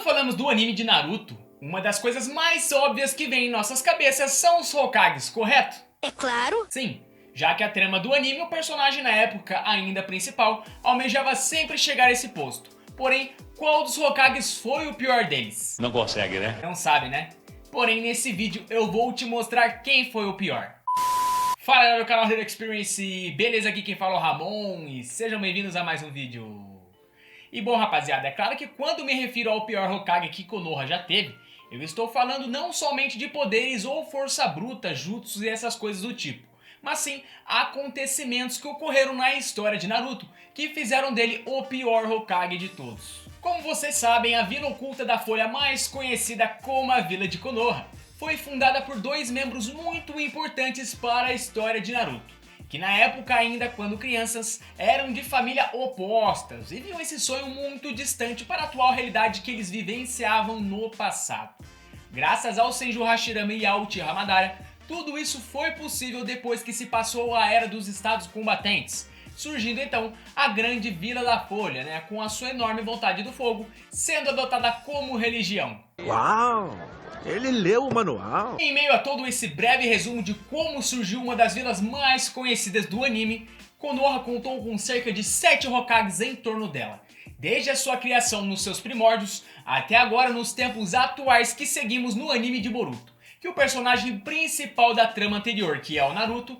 falamos do anime de Naruto, uma das coisas mais óbvias que vem em nossas cabeças são os Hokages, correto? É claro. Sim, já que a trama do anime, o personagem na época ainda principal, almejava sempre chegar a esse posto. Porém, qual dos Hokages foi o pior deles? Não consegue, né? Não sabe, né? Porém, nesse vídeo eu vou te mostrar quem foi o pior. Fala galera do canal Hero Experience, beleza? Aqui quem fala é o Ramon e sejam bem-vindos a mais um vídeo. E bom rapaziada, é claro que quando me refiro ao pior Hokage que Konoha já teve, eu estou falando não somente de poderes ou força bruta, jutsus e essas coisas do tipo, mas sim acontecimentos que ocorreram na história de Naruto, que fizeram dele o pior Hokage de todos. Como vocês sabem, a Vila Oculta da Folha, mais conhecida como a Vila de Konoha, foi fundada por dois membros muito importantes para a história de Naruto, que na época ainda quando crianças eram de família opostas e viam esse sonho muito distante para a atual realidade que eles vivenciavam no passado. Graças ao Senju Hashirama e ao Uchiha Madara, tudo isso foi possível depois que se passou a Era dos Estados Combatentes, surgindo então a Grande Vila da Folha, com a sua enorme vontade do fogo, sendo adotada como religião. Uau! Ele leu o manual. Em meio a todo esse breve resumo de como surgiu uma das vilas mais conhecidas do anime, Konoha contou com cerca de 7 Hokages em torno dela, desde a sua criação nos seus primórdios até agora nos tempos atuais que seguimos no anime de Boruto, que o personagem principal da trama anterior, que é o Naruto,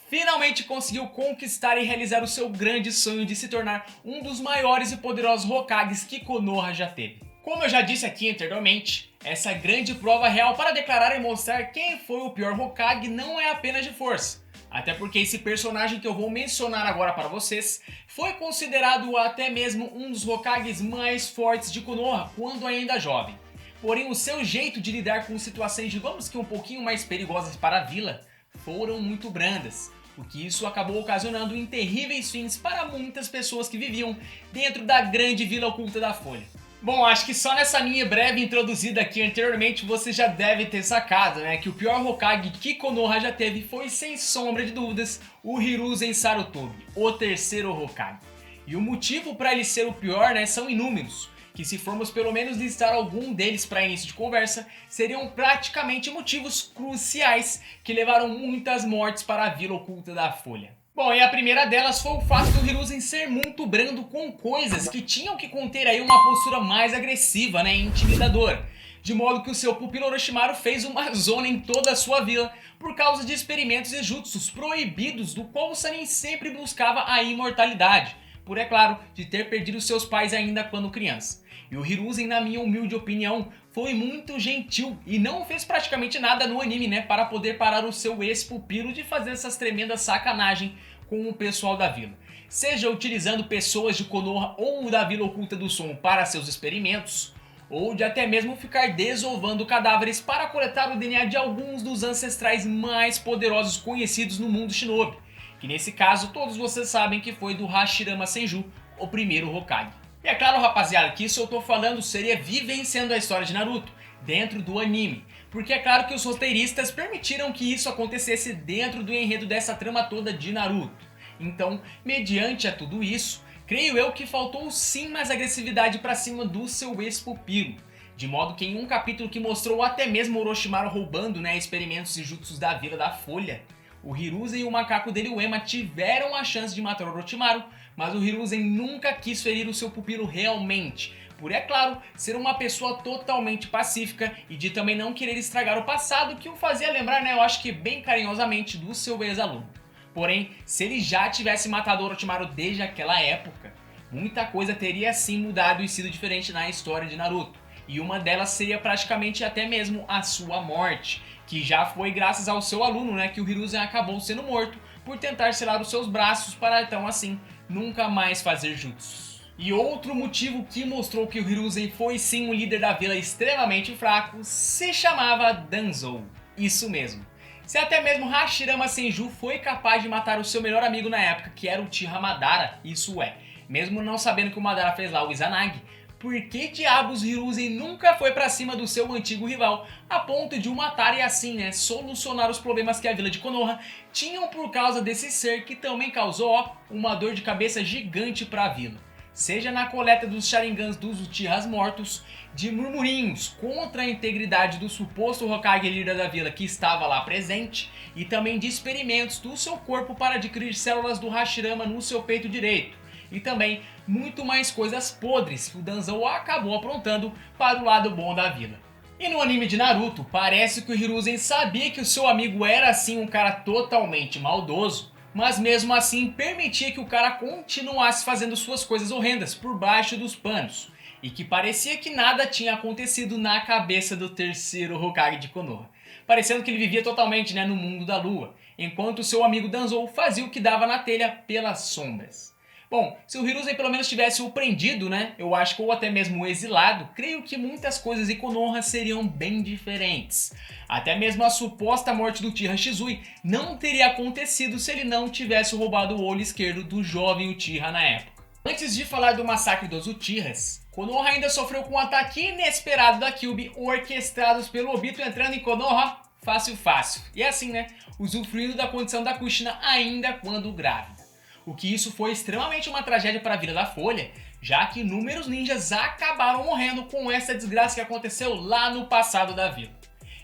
finalmente conseguiu conquistar e realizar o seu grande sonho de se tornar um dos maiores e poderosos Hokages que Konoha já teve. Como eu já disse aqui anteriormente, essa grande prova real para declarar e mostrar quem foi o pior Hokage não é apenas de força, até porque esse personagem que eu vou mencionar agora para vocês foi considerado até mesmo um dos Hokages mais fortes de Konoha quando ainda jovem. Porém, o seu jeito de lidar com situações, digamos que um pouquinho mais perigosas para a vila, foram muito brandas, o que isso acabou ocasionando em terríveis fins para muitas pessoas que viviam dentro da grande Vila Oculta da Folha. Bom, acho que só nessa minha breve introduzida aqui anteriormente você já deve ter sacado, que o pior Hokage que Konoha já teve foi, sem sombra de dúvidas, o Hiruzen Sarutobi, o terceiro Hokage. E o motivo para ele ser o pior, são inúmeros, que se formos pelo menos listar algum deles para início de conversa, seriam praticamente motivos cruciais que levaram muitas mortes para a Vila Oculta da Folha. Bom, e a primeira delas foi o fato do Hiruzen ser muito brando com coisas que tinham que conter aí uma postura mais agressiva, e intimidadora, de modo que o seu pupilo Orochimaru fez uma zona em toda a sua vila por causa de experimentos e jutsus proibidos do qual o Sannin sempre buscava a imortalidade, por é claro, de ter perdido seus pais ainda quando criança. E o Hiruzen, na minha humilde opinião, foi muito gentil e não fez praticamente nada no anime, para poder parar o seu ex-pupilo de fazer essas tremendas sacanagem com o pessoal da vila. Seja utilizando pessoas de Konoha ou da Vila Oculta do Som para seus experimentos, ou de até mesmo ficar desovando cadáveres para coletar o DNA de alguns dos ancestrais mais poderosos conhecidos no mundo shinobi, que nesse caso todos vocês sabem que foi do Hashirama Senju, o primeiro Hokage. E é claro, rapaziada, que isso eu tô falando seria vivenciando a história de Naruto dentro do anime, porque é claro que os roteiristas permitiram que isso acontecesse dentro do enredo dessa trama toda de Naruto. Então, mediante a tudo isso, creio eu que faltou sim mais agressividade pra cima do seu ex-pupilo, de modo que em um capítulo que mostrou até mesmo Orochimaru roubando experimentos e jutsus da Vila da Folha, o Hiruzen e o macaco dele, o Ema, tiveram a chance de matar o Orochimaru, mas o Hiruzen nunca quis ferir o seu pupilo realmente, por, é claro, ser uma pessoa totalmente pacífica e de também não querer estragar o passado que o fazia lembrar, eu acho que bem carinhosamente, do seu ex-aluno. Porém, se ele já tivesse matado o Orochimaru desde aquela época, muita coisa teria sim mudado e sido diferente na história de Naruto. E uma delas seria praticamente até mesmo a sua morte, que já foi graças ao seu aluno, que o Hiruzen acabou sendo morto por tentar selar os seus braços para então assim nunca mais fazer jutsus. E outro motivo que mostrou que o Hiruzen foi sim um líder da vila extremamente fraco se chamava Danzou. Isso mesmo. Se até mesmo Hashirama Senju foi capaz de matar o seu melhor amigo na época, que era o Uchiha Madara, isso é, mesmo não sabendo que o Madara fez lá o Izanagi, por que diabos Hiruzen nunca foi pra cima do seu antigo rival, a ponto de o matar e assim, solucionar os problemas que a vila de Konoha tinham por causa desse ser que também causou, uma dor de cabeça gigante pra vila. seja na coleta dos Sharingans dos Uchihas mortos, de murmurinhos contra a integridade do suposto Hokage líder da vila que estava lá presente, e também de experimentos do seu corpo para adquirir células do Hashirama no seu peito direito, e também muito mais coisas podres que o Danzou acabou aprontando para o lado bom da vila. E no anime de Naruto, parece que o Hiruzen sabia que o seu amigo era assim um cara totalmente maldoso, mas mesmo assim permitia que o cara continuasse fazendo suas coisas horrendas por baixo dos panos, e que parecia que nada tinha acontecido na cabeça do terceiro Hokage de Konoha, parecendo que ele vivia totalmente no mundo da lua, enquanto seu amigo Danzou fazia o que dava na telha pelas sombras. Bom, se o Hiruzen pelo menos tivesse o prendido, eu acho que ou até mesmo o exilado, creio que muitas coisas em Konoha seriam bem diferentes. Até mesmo a suposta morte do Uchiha Shizui não teria acontecido se ele não tivesse roubado o olho esquerdo do jovem Uchiha na época. Antes de falar do massacre dos Uchihas, Konoha ainda sofreu com um ataque inesperado da Kyuubi, orquestrados pelo Obito entrando em Konoha fácil. E assim, usufruindo da condição da Kushina ainda quando grávida. O que isso foi extremamente uma tragédia para a Vila da Folha, já que inúmeros ninjas acabaram morrendo com essa desgraça que aconteceu lá no passado da vila.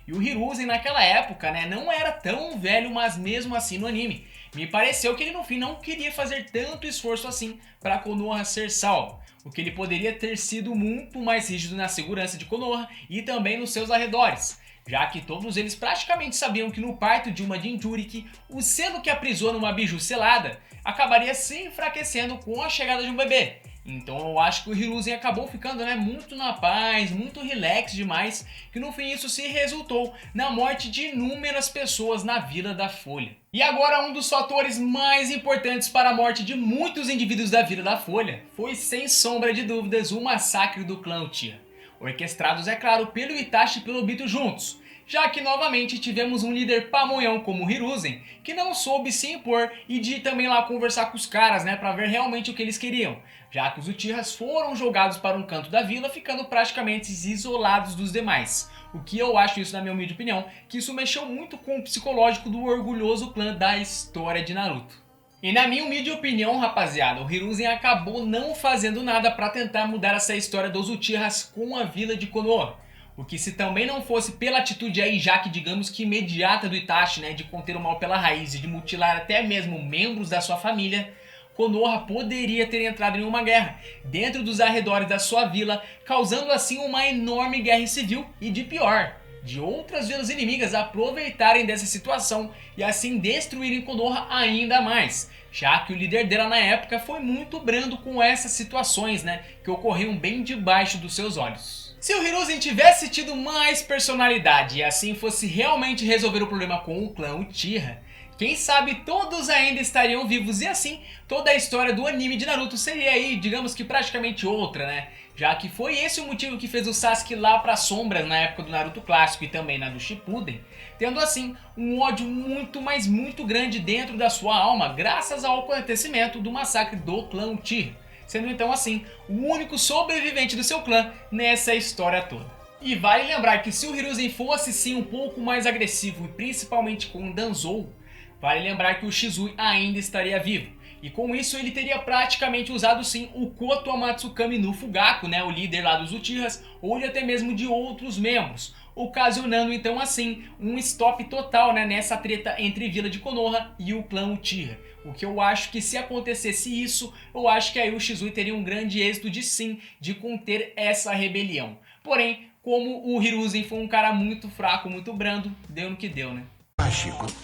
E o Hiruzen naquela época, não era tão velho, mas mesmo assim no anime, me pareceu que ele no fim não queria fazer tanto esforço assim para Konoha ser salvo, o que ele poderia ter sido muito mais rígido na segurança de Konoha e também nos seus arredores, já que todos eles praticamente sabiam que no parto de uma Jinchuriki, o selo que aprisiona uma biju selada acabaria se enfraquecendo com a chegada de um bebê. Então eu acho que o Hiruzen acabou ficando muito na paz, muito relax demais, que no fim isso se resultou na morte de inúmeras pessoas na Vila da Folha. E agora um dos fatores mais importantes para a morte de muitos indivíduos da Vila da Folha foi sem sombra de dúvidas o massacre do clã Uchiha. Orquestrados, é claro, pelo Itachi e pelo Obito juntos, já que novamente tivemos um líder pamonhão como o Hiruzen, que não soube se impor e de também lá conversar com os caras, para ver realmente o que eles queriam, já que os Uchihas foram jogados para um canto da vila, ficando praticamente isolados dos demais. O que eu acho, isso na minha humilde opinião, que isso mexeu muito com o psicológico do orgulhoso clã da história de Naruto. E na minha humilde opinião, rapaziada, o Hiruzen acabou não fazendo nada para tentar mudar essa história dos Uchihas com a vila de Konoha. O que se também não fosse pela atitude aí, já que digamos que imediata do Itachi, de conter o mal pela raiz e de mutilar até mesmo membros da sua família, Konoha poderia ter entrado em uma guerra dentro dos arredores da sua vila, causando assim uma enorme guerra civil e de pior, de outras vilas inimigas aproveitarem dessa situação e assim destruírem Konoha ainda mais, já que o líder dela na época foi muito brando com essas situações, que ocorriam bem debaixo dos seus olhos. Se o Hiruzen tivesse tido mais personalidade e assim fosse realmente resolver o problema com o clã Uchiha, quem sabe todos ainda estariam vivos e assim toda a história do anime de Naruto seria aí, digamos que praticamente outra, já que foi esse o motivo que fez o Sasuke lá para sombras na época do Naruto clássico e também na do Shippuden, tendo assim um ódio muito, mas muito grande dentro da sua alma graças ao acontecimento do massacre do clã Uchiha, sendo então assim o único sobrevivente do seu clã nessa história toda. E vale lembrar que se o Hiruzen fosse sim um pouco mais agressivo e principalmente com o Danzou, vale lembrar que o Shizui ainda estaria vivo, e com isso ele teria praticamente usado sim o Koto Amatsukami no Fugaku, o líder lá dos Uchihas, ou até mesmo de outros membros, ocasionando então assim um stop total nessa treta entre Vila de Konoha e o clã Uchiha. O que eu acho que se acontecesse isso, eu acho que aí o Shizui teria um grande êxito de conter essa rebelião. Porém, como o Hiruzen foi um cara muito fraco, muito brando, deu no que deu,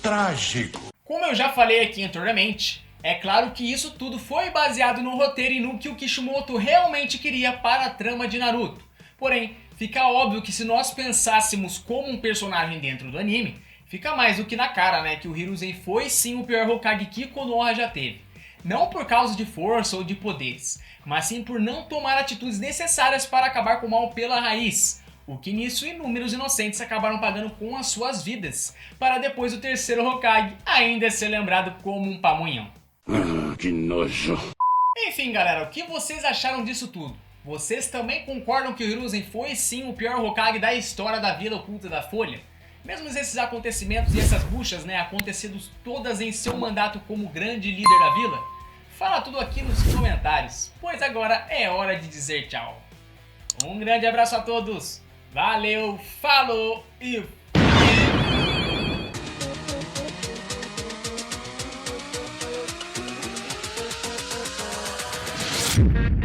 Trágico. Como eu já falei aqui anteriormente, é claro que isso tudo foi baseado no roteiro e no que o Kishimoto realmente queria para a trama de Naruto. Porém, fica óbvio que se nós pensássemos como um personagem dentro do anime, fica mais do que na cara, que o Hiruzen foi sim o pior Hokage que Konoha já teve. Não por causa de força ou de poderes, mas sim por não tomar atitudes necessárias para acabar com o mal pela raiz. O que nisso inúmeros inocentes acabaram pagando com as suas vidas, para depois o terceiro Hokage ainda ser lembrado como um pamonhão. Que nojo. Enfim galera, o que vocês acharam disso tudo? Vocês também concordam que o Hiruzen foi sim o pior Hokage da história da Vila Oculta da Folha? Mesmo esses acontecimentos e essas buchas acontecidos todas em seu mandato como grande líder da vila? Fala tudo aqui nos comentários, pois agora é hora de dizer tchau. Um grande abraço a todos, valeu, falou e fui!